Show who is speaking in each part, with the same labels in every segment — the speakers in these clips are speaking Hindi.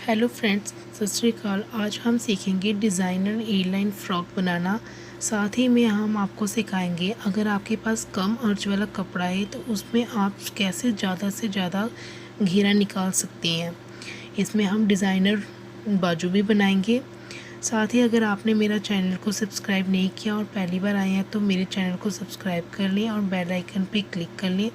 Speaker 1: हेलो फ्रेंड्स, सत श्री अकाल। आज हम सीखेंगे डिज़ाइनर ए लाइन फ्रॉक बनाना। साथ ही में हम आपको सिखाएंगे अगर आपके पास कम अर्ज वाला कपड़ा है तो उसमें आप कैसे ज़्यादा से ज़्यादा घेरा निकाल सकते हैं। इसमें हम डिज़ाइनर बाजू भी बनाएंगे। साथ ही अगर आपने मेरा चैनल को सब्सक्राइब नहीं किया और पहली बार आए हैं तो मेरे चैनल को सब्सक्राइब कर लें और बेल आइकन पर क्लिक कर लें।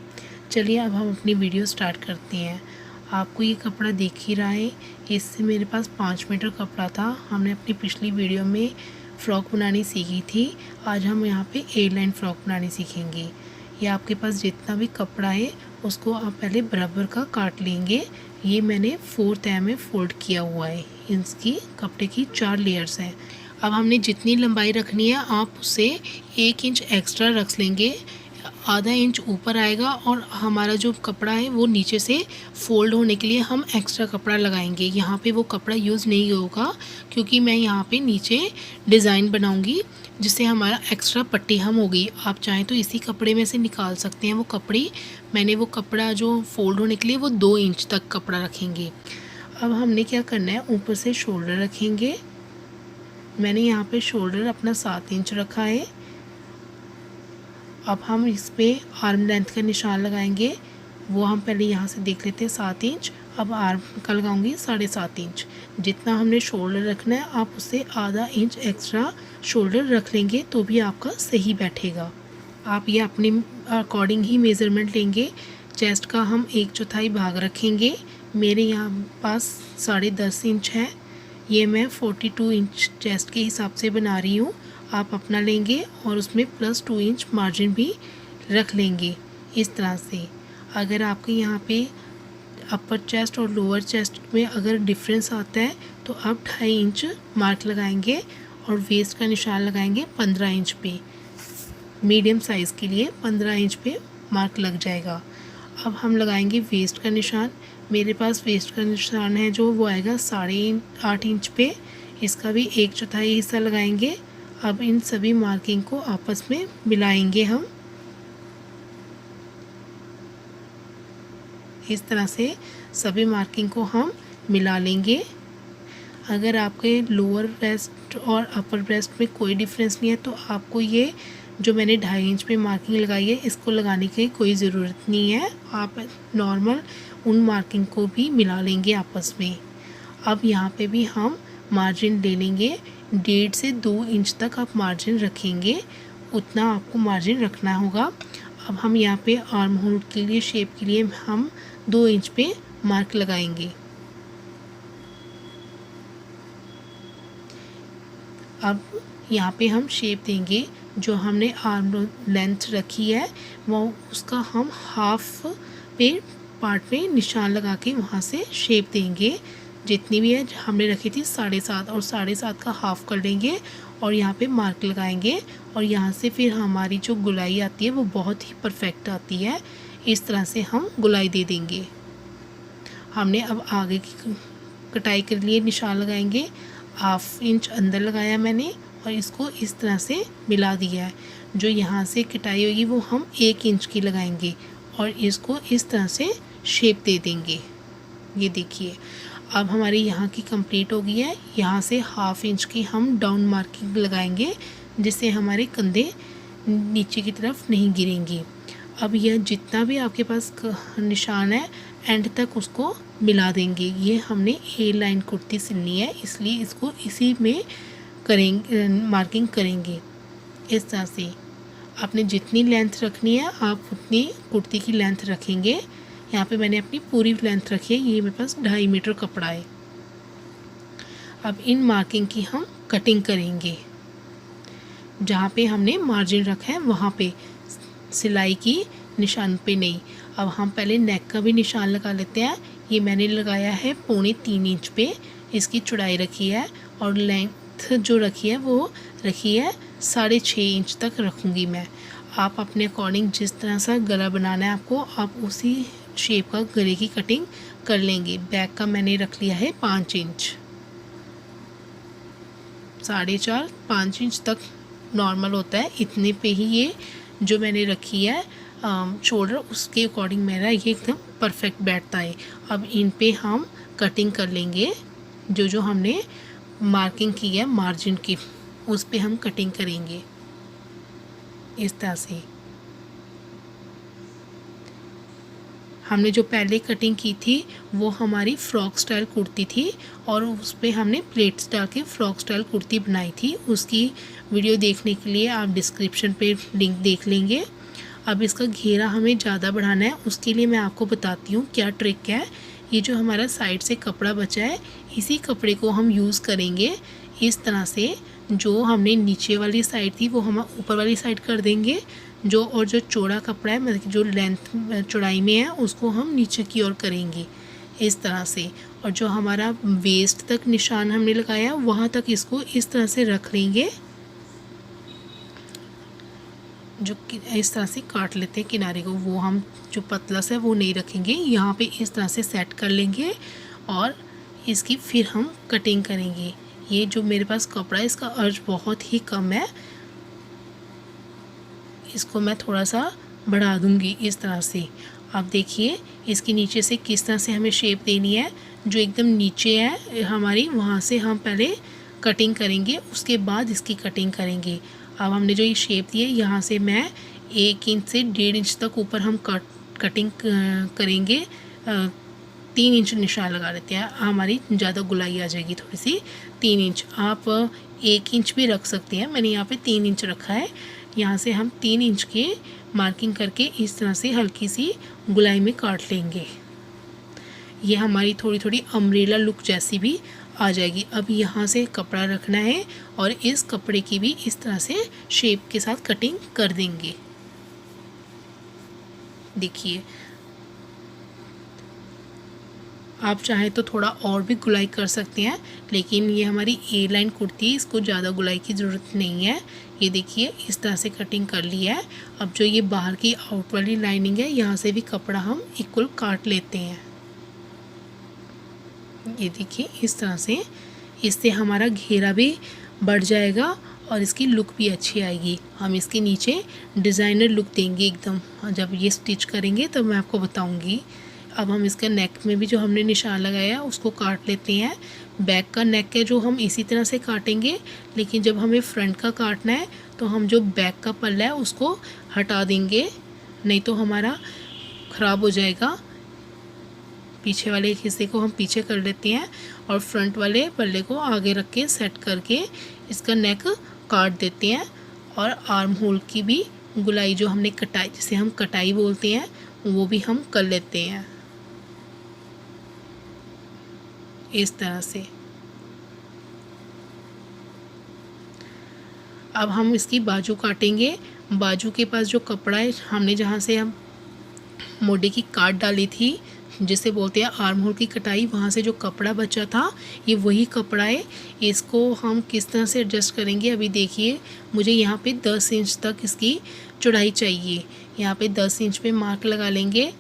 Speaker 1: चलिए अब हम अपनी वीडियो स्टार्ट करते हैं। आपको ये कपड़ा दिख ही रहा है, इससे मेरे पास 5 मीटर कपड़ा था। हमने अपनी पिछली वीडियो में फ़्रॉक बनानी सीखी थी। आज हम यहाँ पे ए लाइन फ़्रॉक बनानी सीखेंगे। ये आपके पास जितना भी कपड़ा है उसको आप पहले बराबर का काट लेंगे। ये मैंने 4 तह में फ़ोल्ड किया हुआ है। इसकी कपड़े की 4 लेयर्स हैं। अब हमने जितनी लंबाई रखनी है आप उससे 1 इंच एक्स्ट्रा रख लेंगे। आधा इंच ऊपर आएगा और हमारा जो कपड़ा है वो नीचे से फ़ोल्ड होने के लिए हम एक्स्ट्रा कपड़ा लगाएंगे। यहाँ पे वो कपड़ा यूज़ नहीं होगा क्योंकि मैं यहाँ पे नीचे डिज़ाइन बनाऊंगी जिससे हमारा एक्स्ट्रा पट्टी हम होगी। आप चाहें तो इसी कपड़े में से निकाल सकते हैं वो कपड़ी। मैंने वो कपड़ा जो फ़ोल्ड होने के लिए वो 2 इंच तक कपड़ा रखेंगे। अब हमने क्या करना है, ऊपर से शोल्डर रखेंगे। मैंने यहाँ पर शोल्डर अपना 7 इंच रखा है। अब हम इस पर आर्म लेंथ का निशान लगाएंगे। वो हम पहले यहाँ से देख लेते हैं 7 इंच। अब आर्म का लगाऊंगी 7.5 इंच। जितना हमने शोल्डर रखना है आप उससे आधा इंच एक्स्ट्रा शोल्डर रख लेंगे तो भी आपका सही बैठेगा। आप ये अपने अकॉर्डिंग ही मेज़रमेंट लेंगे। चेस्ट का हम 1/4 भाग रखेंगे। मेरे यहाँ पास 10.5 इंच है। ये मैं 42 इंच चेस्ट के हिसाब से बना रही हूँ। आप अपना लेंगे और उसमें +2 इंच मार्जिन भी रख लेंगे इस तरह से। अगर आपके यहाँ पे अपर चेस्ट और लोअर चेस्ट में अगर डिफरेंस आता है तो आप 2.5 इंच मार्क लगाएंगे और वेस्ट का निशान लगाएंगे 15 इंच पे। मीडियम साइज़ के लिए 15 इंच पे मार्क लग जाएगा। अब हम लगाएंगे वेस्ट का निशान। मेरे पास वेस्ट का निशान है जो वो आएगा 8.5 इंच पे। इसका भी 1/4 हिस्सा लगाएंगे। अब इन सभी मार्किंग को आपस में मिलाएंगे हम इस तरह से। सभी मार्किंग को हम मिला लेंगे। अगर आपके लोअर ब्रेस्ट और अपर ब्रेस्ट में कोई डिफरेंस नहीं है तो आपको ये जो मैंने 2.5 इंच पे मार्किंग लगाई है इसको लगाने की कोई ज़रूरत नहीं है। आप नॉर्मल उन मार्किंग को भी मिला लेंगे आपस में। अब यहाँ पे भी हम मार्जिन ले लेंगे। 1.5 से 2 इंच तक आप मार्जिन रखेंगे, उतना आपको मार्जिन रखना होगा। अब हम यहाँ पे आर्म होल के लिए शेप के लिए हम 2 इंच पे मार्क लगाएंगे। अब यहाँ पे हम शेप देंगे। जो हमने आर्म लेंथ रखी है वो उसका हम हाफ पे पार्ट पे निशान लगा के वहाँ से शेप देंगे। जितनी भी है हमने रखी थी 7.5 और 7.5 का हाफ कर लेंगे और यहाँ पे मार्क लगाएंगे। और यहाँ से फिर हमारी जो गुलाई आती है वो बहुत ही परफेक्ट आती है। इस तरह से हम गुलाई दे देंगे। हमने अब आगे की कटाई के लिए निशान लगाएंगे। 1/2 इंच अंदर लगाया मैंने और इसको इस तरह से मिला दिया है। जो यहाँ से कटाई होगी वो हम 1 इंच की लगाएंगे और इसको इस तरह से शेप दे देंगे। ये देखिए अब हमारी यहाँ की कंप्लीट हो गई है। यहाँ से 1/2 इंच की हम डाउन मार्किंग लगाएंगे जिससे हमारे कंधे नीचे की तरफ नहीं गिरेंगी। अब यह जितना भी आपके पास निशान है एंड तक उसको मिला देंगे। ये हमने ए लाइन कुर्ती सिलनी है इसलिए इसको इसी में करेंगे, मार्किंग करेंगे। इस तरह से आपने जितनी लेंथ रखनी है आप उतनी कुर्ती की लेंथ रखेंगे। यहाँ पे मैंने अपनी पूरी लेंथ रखी है। ये मेरे पास 2.5 मीटर कपड़ा है। अब इन मार्किंग की हम कटिंग करेंगे। जहाँ पे हमने मार्जिन रखा है वहाँ पे, सिलाई की निशान पे नहीं। अब हम पहले नेक का भी निशान लगा लेते हैं। ये मैंने लगाया है 3.25 इंच पे। इसकी चौड़ाई रखी है और लेंथ जो रखी है वो रखी है 6.5 इंच तक रखूँगी मैं। आप अपने अकॉर्डिंग जिस तरह सा गला बनाना है आपको, आप उसी शेप का गले की कटिंग कर लेंगे। बैक का मैंने रख लिया है 5 इंच। 4.5-5 इंच तक नॉर्मल होता है। इतने पे ही ये जो मैंने रखी है शोल्डर उसके अकॉर्डिंग मेरा ये एकदम परफेक्ट बैठता है। अब इन पे हम कटिंग कर लेंगे जो जो हमने मार्किंग की है मार्जिन की, उस पे हम कटिंग करेंगे इस तरह से। हमने जो पहले कटिंग की थी वो हमारी फ्रॉक स्टाइल कुर्ती थी और उस पर हमने प्लेट्स डाल के फ्रॉक स्टाइल कुर्ती बनाई थी। उसकी वीडियो देखने के लिए आप डिस्क्रिप्शन पे लिंक देख लेंगे। अब इसका घेरा हमें ज़्यादा बढ़ाना है, उसके लिए मैं आपको बताती हूँ क्या ट्रिक है। ये जो हमारा साइड से कपड़ा बचा है, इसी कपड़े को हम यूज़ करेंगे इस तरह से। जो हमने नीचे वाली साइड थी वो हम ऊपर वाली साइड कर देंगे, जो चौड़ा कपड़ा है मतलब जो लेंथ चौड़ाई में है उसको हम नीचे की ओर करेंगे इस तरह से। और जो हमारा वेस्ट तक निशान हमने लगाया वहाँ तक इसको इस तरह से रख लेंगे, जो इस तरह से काट लेते हैं किनारे को। वो हम जो पतला सा है वो नहीं रखेंगे, यहाँ पे इस तरह से सेट कर लेंगे और इसकी फिर हम कटिंग करेंगे। ये जो मेरे पास कपड़ा है इसका अर्ज बहुत ही कम है, इसको मैं थोड़ा सा बढ़ा दूंगी इस तरह से। आप देखिए इसके नीचे से किस तरह से हमें शेप देनी है। जो एकदम नीचे है हमारी वहाँ से हम पहले कटिंग करेंगे, उसके बाद इसकी कटिंग करेंगे। अब हमने जो ये शेप दी है यहाँ से मैं 1 इंच से 1.5 इंच तक ऊपर हम कटिंग करेंगे। 3 इंच निशान लगा लेते हैं, हमारी ज़्यादा गुलाई आ जाएगी थोड़ी सी। 3 इंच, आप 1 इंच भी रख सकते हैं, मैंने यहाँ पे 3 इंच रखा है। यहाँ से हम 3 इंच के मार्किंग करके इस तरह से हल्की सी गुलाई में काट लेंगे। ये हमारी थोड़ी थोड़ी अम्ब्रेला लुक जैसी भी आ जाएगी। अब यहाँ से कपड़ा रखना है और इस कपड़े की भी इस तरह से शेप के साथ कटिंग कर देंगे। देखिए आप चाहें तो थोड़ा और भी गुलाई कर सकते हैं, लेकिन ये हमारी ए लाइन कुर्ती, इसको ज़्यादा गुलाई की ज़रूरत नहीं है। ये देखिए इस तरह से कटिंग कर ली है। अब जो ये बाहर की आउट वाली लाइनिंग है यहाँ से भी कपड़ा हम इक्वल काट लेते हैं। ये देखिए इस तरह से, इससे हमारा घेरा भी बढ़ जाएगा और इसकी लुक भी अच्छी आएगी। हम इसके नीचे डिज़ाइनर लुक देंगे एकदम, जब ये स्टिच करेंगे तब मैं आपको बताऊंगी। अब हम इसका नेक में भी जो हमने निशान लगाया उसको काट लेते हैं। बैक का नेक है जो हम इसी तरह से काटेंगे, लेकिन जब हमें फ्रंट का काटना है तो हम जो बैक का पल्ला है उसको हटा देंगे, नहीं तो हमारा ख़राब हो जाएगा। पीछे वाले हिस्से को हम पीछे कर लेते हैं और फ्रंट वाले पल्ले को आगे रख के सेट करके इसका नेक काट देते हैं। और आर्म होल की भी गुलाई जो हमने कटाई, जिसे हम कटाई बोलते हैं, वो भी हम कर लेते हैं इस तरह से। अब हम इसकी बाजू काटेंगे। बाजू के पास जो कपड़ा है हमने जहाँ से हम मोटे की काट डाली थी, जिसे बोलते हैं आर्म होल की कटाई, वहाँ से जो कपड़ा बचा था ये वही कपड़ा है। इसको हम किस तरह से एडजस्ट करेंगे, अभी देखिए मुझे यहाँ पे 10 इंच तक इसकी चौड़ाई चाहिए। यहाँ पे 10 इंच पे मार्क लगा लेंगे।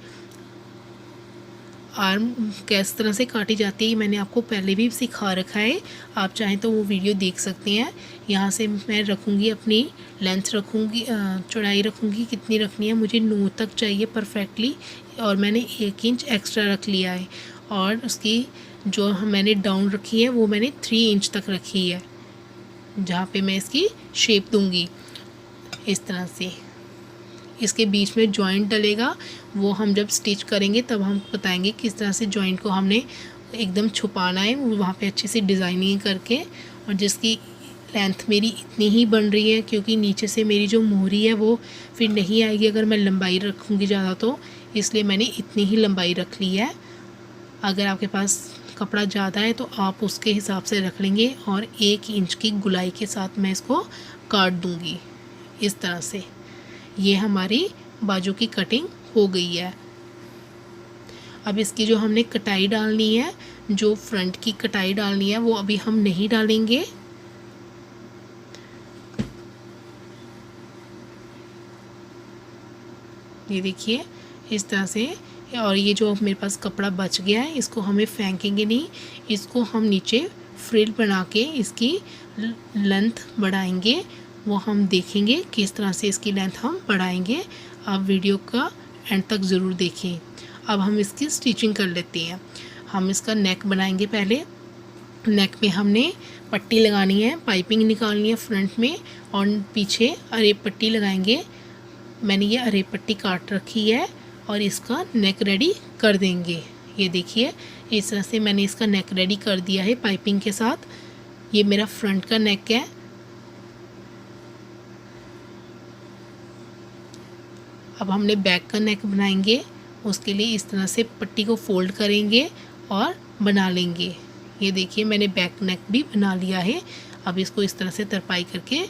Speaker 1: आर्म किस तरह से काटी जाती है मैंने आपको पहले भी सिखा रखा है, आप चाहें तो वो वीडियो देख सकते हैं। यहाँ से मैं रखूँगी अपनी लेंथ, रखूँगी चौड़ाई रखूँगी कितनी रखनी है, मुझे 9 तक चाहिए परफेक्टली, और मैंने 1 इंच एक्स्ट्रा रख लिया है। और उसकी जो मैंने डाउन रखी है वो मैंने 3 इंच तक रखी है, जहाँ पे मैं इसकी शेप दूँगी इस तरह से। इसके बीच में जॉइंट डलेगा, वो हम जब स्टिच करेंगे तब हम बताएंगे किस तरह से जॉइंट को हमने एकदम छुपाना है, वहाँ पे अच्छे से डिज़ाइनिंग करके। और जिसकी लेंथ मेरी इतनी ही बन रही है, क्योंकि नीचे से मेरी जो मोहरी है वो फिर नहीं आएगी अगर मैं लंबाई रखूँगी ज़्यादा, तो इसलिए मैंने इतनी ही लंबाई रख ली है। अगर आपके पास कपड़ा ज़्यादा है तो आप उसके हिसाब से रख लेंगे। और 1 इंच की गुलाई के साथ मैं इसको काट दूँगी इस तरह से। ये हमारी बाजू की कटिंग हो गई है। अब इसकी जो हमने कटाई डालनी है, जो फ्रंट की कटाई डालनी है, वो अभी हम नहीं डालेंगे। ये देखिए इस तरह से। और ये जो मेरे पास कपड़ा बच गया है इसको हमें फेंकेंगे नहीं, इसको हम नीचे फ्रिल बना के इसकी लेंथ बढ़ाएंगे। वो हम देखेंगे किस तरह से इसकी लेंथ हम बढ़ाएंगे। आप वीडियो का एंड तक ज़रूर देखें। अब हम इसकी स्टिचिंग कर लेते हैं। हम इसका नेक बनाएंगे पहले। नेक पे हमने पट्टी लगानी है, पाइपिंग निकालनी है फ्रंट में और पीछे अरेब पट्टी लगाएंगे। मैंने ये अरेब पट्टी काट रखी है और इसका नेक रेडी कर देंगे। ये देखिए इस तरह से मैंने इसका नेक रेडी कर दिया है पाइपिंग के साथ। ये मेरा फ्रंट का नेक है। अब हमने बैक का नेक बनाएंगे। उसके लिए इस तरह से पट्टी को फोल्ड करेंगे और बना लेंगे। ये देखिए मैंने बैक नेक भी बना लिया है। अब इसको इस तरह से तरपाई करके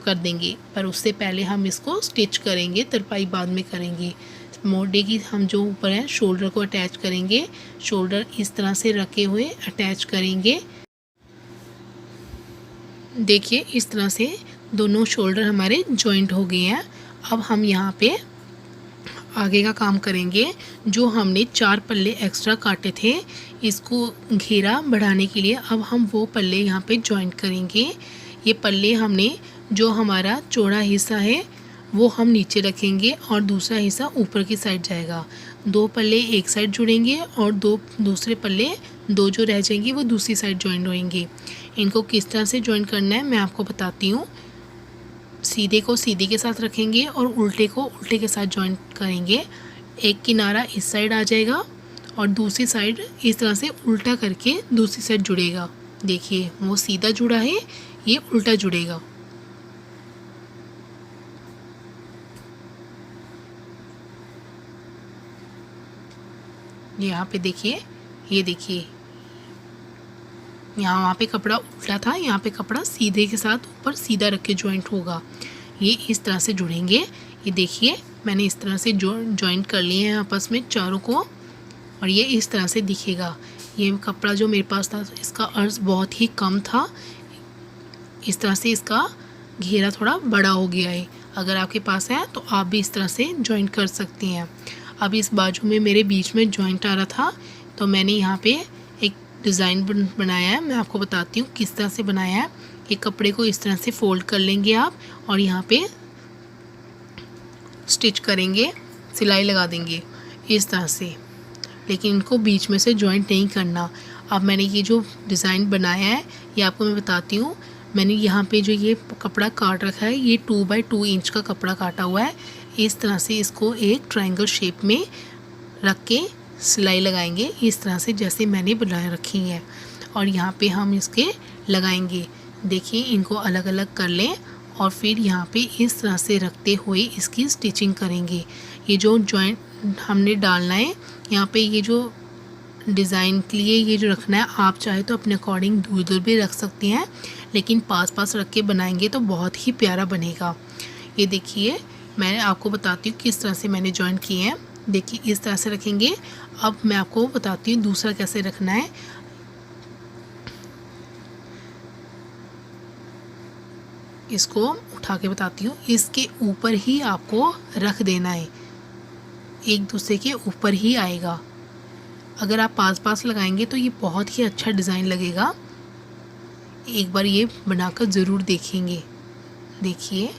Speaker 1: कर देंगे, पर उससे पहले हम इसको स्टिच करेंगे, तरपाई बाद में करेंगे। मोढ़े की हम जो ऊपर है शोल्डर को अटैच करेंगे। शोल्डर इस तरह से रखे हुए अटैच करेंगे। देखिए इस तरह से दोनों शोल्डर हमारे जॉइंट हो गए हैं। अब हम यहाँ पे आगे का काम करेंगे। जो हमने 4 पल्ले एक्स्ट्रा काटे थे, इसको घेरा बढ़ाने के लिए अब हम वो पल्ले यहाँ पे जॉइंट करेंगे। ये पल्ले हमने जो हमारा चौड़ा हिस्सा है वो हम नीचे रखेंगे और दूसरा हिस्सा ऊपर की साइड जाएगा। 2 पल्ले एक साइड जुड़ेंगे और 2 दूसरे पल्ले 2 जो रह जाएंगे वो दूसरी साइड जॉइंट होंगे। इनको किस तरह से जॉइंट करना है मैं आपको बताती हूँ। सीधे को सीधे के साथ रखेंगे और उल्टे को उल्टे के साथ जॉइंट करेंगे। एक किनारा इस साइड आ जाएगा और दूसरी साइड इस तरह से उल्टा करके दूसरी साइड जुड़ेगा। देखिए वो सीधा जुड़ा है, ये उल्टा जुड़ेगा। यहाँ पे देखिए, ये देखिए यहाँ वहाँ पे कपड़ा उल्टा था, यहाँ पे कपड़ा सीधे के साथ ऊपर सीधा रख के जॉइंट होगा। ये इस तरह से जुड़ेंगे। ये देखिए मैंने इस तरह से जॉइंट कर लिए हैं आपस में चारों को और ये इस तरह से दिखेगा। ये कपड़ा जो मेरे पास था इसका अर्ज बहुत ही कम था, इस तरह से इसका घेरा थोड़ा बड़ा हो गया है। अगर आपके पास है तो आप भी इस तरह से जॉइंट कर सकती हैं। अब इस बाजू में मेरे बीच में जॉइंट आ रहा था तो मैंने यहाँ पे एक डिज़ाइन बनाया है। मैं आपको बताती हूँ किस तरह से बनाया है। ये कपड़े को इस तरह से फोल्ड कर लेंगे आप और यहाँ पे स्टिच करेंगे, सिलाई लगा देंगे इस तरह से, लेकिन इनको बीच में से जॉइंट नहीं करना। अब मैंने ये जो डिज़ाइन बनाया है ये आपको मैं बताती हूँ। मैंने यहाँ पे जो ये कपड़ा काट रखा है ये 2 बाई 2 इंच का कपड़ा काटा हुआ है। इस तरह से इसको एक ट्रायंगल शेप में रख के सिलाई लगाएंगे इस तरह से जैसे मैंने बना रखी है और यहाँ पे हम इसके लगाएंगे। देखिए इनको अलग अलग कर लें और फिर यहाँ पे इस तरह से रखते हुए इसकी स्टिचिंग करेंगे। ये जो जॉइंट हमने डालना है यहाँ पे, ये जो डिज़ाइन के लिए ये जो रखना है, आप चाहे तो अपने अकॉर्डिंग दूर दूर भी रख सकती हैं, लेकिन पास पास रख के बनाएंगे तो बहुत ही प्यारा बनेगा। ये देखिए मैं आपको बताती हूँ किस तरह से मैंने जॉइंट किए हैं। देखिए इस तरह से रखेंगे। अब मैं आपको बताती हूँ दूसरा कैसे रखना है। इसको उठा के बताती हूँ। इसके ऊपर ही आपको रख देना है, एक दूसरे के ऊपर ही आएगा। अगर आप पास पास लगाएंगे तो ये बहुत ही अच्छा डिज़ाइन लगेगा। एक बार ये बनाकर ज़रूर देखेंगे। देखिए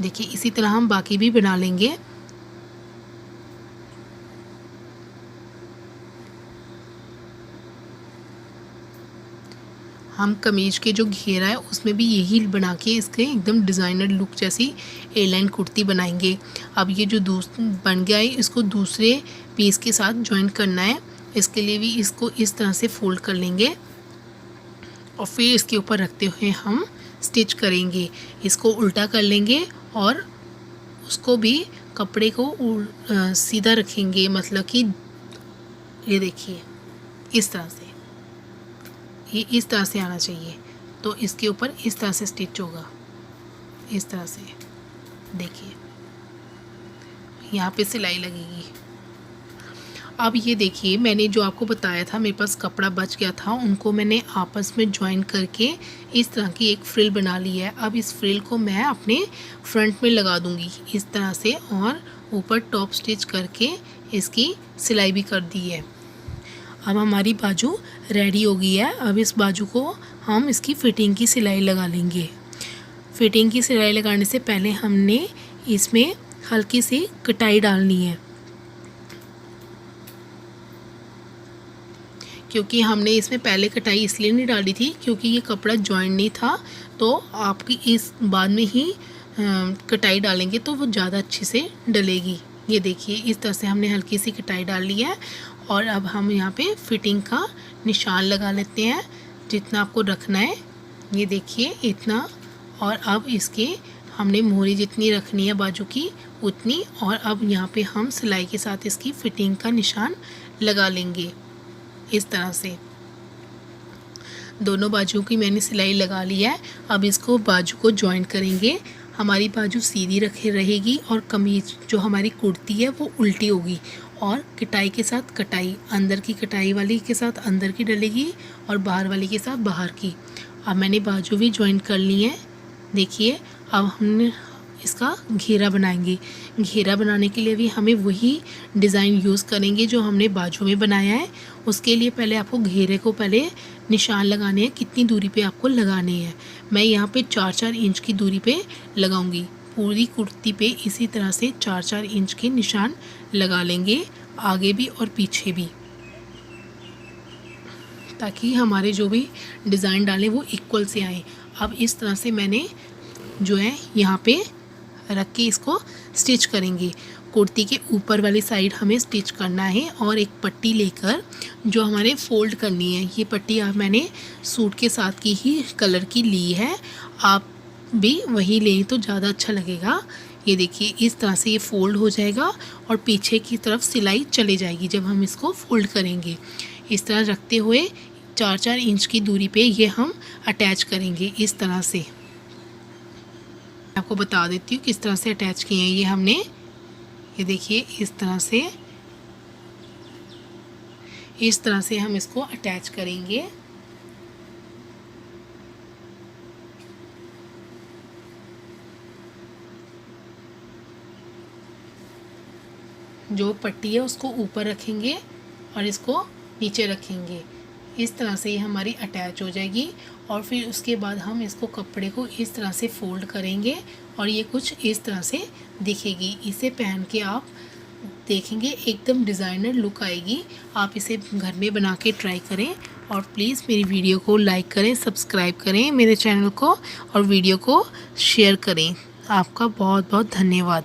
Speaker 1: देखिए इसी तरह हम बाकी भी बना लेंगे। हम कमीज के जो घेरा है उसमें भी यही बना के इसके एकदम डिज़ाइनर लुक जैसी ए लाइन कुर्ती बनाएंगे। अब ये जो बन गया है इसको दूसरे पीस के साथ जॉइंट करना है। इसके लिए भी इसको इस तरह से फोल्ड कर लेंगे और फिर इसके ऊपर रखते हुए हम स्टिच करेंगे। इसको उल्टा कर लेंगे और उसको भी कपड़े को सीधा रखेंगे, मतलब कि ये देखिए इस तरह से, ये इस तरह से आना चाहिए। तो इसके ऊपर इस तरह से स्टिच होगा, इस तरह से। देखिए यहाँ पे सिलाई लगेगी। अब ये देखिए मैंने जो आपको बताया था मेरे पास कपड़ा बच गया था, उनको मैंने आपस में जॉइन करके इस तरह की एक फ्रिल बना ली है। अब इस फ्रिल को मैं अपने फ्रंट में लगा दूंगी इस तरह से और ऊपर टॉप स्टिच करके इसकी सिलाई भी कर दी है। अब हमारी बाजू रेडी हो गई है। अब इस बाजू को हम इसकी फिटिंग की सिलाई लगा लेंगे। फिटिंग की सिलाई लगाने से पहले हमने इसमें हल्की सी कटाई डालनी है, क्योंकि हमने इसमें पहले कटाई इसलिए नहीं डाली थी क्योंकि ये कपड़ा जॉइंट नहीं था, तो आपकी इस बाद में ही कटाई डालेंगे तो वो ज़्यादा अच्छे से डलेगी। ये देखिए इस तरह से हमने हल्की सी कटाई डाल ली है और अब हम यहाँ पे फिटिंग का निशान लगा लेते हैं जितना आपको रखना है। ये देखिए इतना, और अब इसके हमने मोहरी जितनी रखनी है बाजू की उतनी, और अब यहाँ पे हम सिलाई के साथ इसकी फिटिंग का निशान लगा लेंगे। इस तरह से दोनों बाजुओं की मैंने सिलाई लगा ली है। अब इसको बाजू को जॉइंट करेंगे। हमारी बाजू सीधी रखे रहेगी और कमीज जो हमारी कुर्ती है वो उल्टी होगी, और कटाई के साथ कटाई, अंदर की कटाई वाली के साथ अंदर की डलेगी और बाहर वाली के साथ बाहर की। अब मैंने बाजू भी जॉइंट कर ली है। देखिए अब हमने इसका घेरा बनाएंगे। घेरा बनाने के लिए भी हमें वही डिज़ाइन यूज़ करेंगे जो हमने बाजू में बनाया है। उसके लिए पहले आपको घेरे को पहले निशान लगाने हैं, कितनी दूरी पे आपको लगाने हैं। मैं यहाँ पे 4-4 इंच की दूरी पे लगाऊंगी। पूरी कुर्ती पे इसी तरह से 4-4 इंच के निशान लगा लेंगे, आगे भी और पीछे भी, ताकि हमारे जो भी डिज़ाइन डालें वो इक्वल से आए। अब इस तरह से मैंने जो है यहाँ पे रख के इसको स्टिच करेंगे। कुर्ती के ऊपर वाली साइड हमें स्टिच करना है और एक पट्टी लेकर जो हमारे फोल्ड करनी है। ये पट्टी आप मैंने सूट के साथ की ही कलर की ली है, आप भी वही लें तो ज़्यादा अच्छा लगेगा। ये देखिए इस तरह से ये फोल्ड हो जाएगा और पीछे की तरफ सिलाई चले जाएगी जब हम इसको फोल्ड करेंगे। इस तरह रखते हुए 4-4 इंच की दूरी पे ये हम अटैच करेंगे। इस तरह से आपको बता देती हूँ किस तरह से अटैच किए हैं ये हमने। ये देखिए इस तरह से हम इसको अटैच करेंगे। जो पट्टी है उसको ऊपर रखेंगे और इसको नीचे रखेंगे। इस तरह से ये हमारी अटैच हो जाएगी और फिर उसके बाद हम इसको कपड़े को इस तरह से फोल्ड करेंगे और ये कुछ इस तरह से दिखेगी। इसे पहन के आप देखेंगे एकदम डिज़ाइनर लुक आएगी। आप इसे घर में बना के ट्राई करें और प्लीज़ मेरी वीडियो को लाइक करें, सब्सक्राइब करें मेरे चैनल को और वीडियो को शेयर करें। आपका बहुत बहुत धन्यवाद।